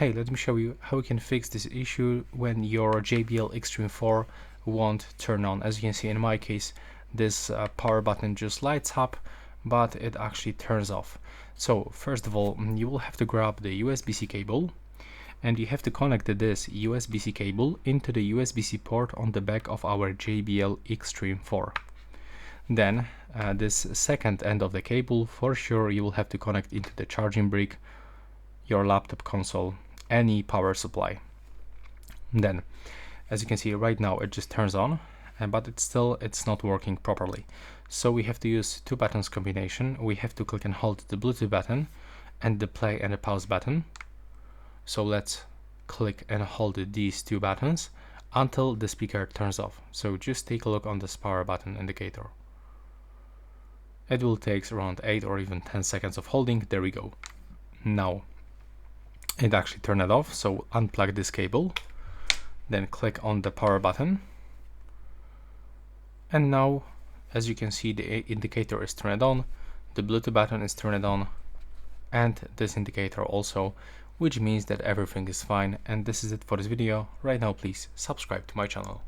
Hey, let me show you how we can fix this issue when your JBL Xtreme 4 won't turn on. As you can see in my case, this power button just lights up, but it actually turns off. So first of all, you will have to grab the USB-C cable, and you have to connect this USB-C cable into the USB-C port on the back of our JBL Xtreme 4. Then this second end of the cable, for sure you will have to connect into the charging brick, your laptop console, any power supply. Then, as you can see right now, it just turns on, but it's not working properly. So we have to use two buttons combination. We have to click and hold the Bluetooth button and the play and the pause button. So let's click and hold these two buttons until the speaker turns off. So just take a look on this power button indicator. It will take around 8 or even 10 seconds of holding. There we go. Now it actually turned it off, so unplug this cable, then click on the power button, and now as you can see the indicator is turned on, the Bluetooth button is turned on, and this indicator also, which means that everything is fine. And this is it for this video. Right now please subscribe to my channel.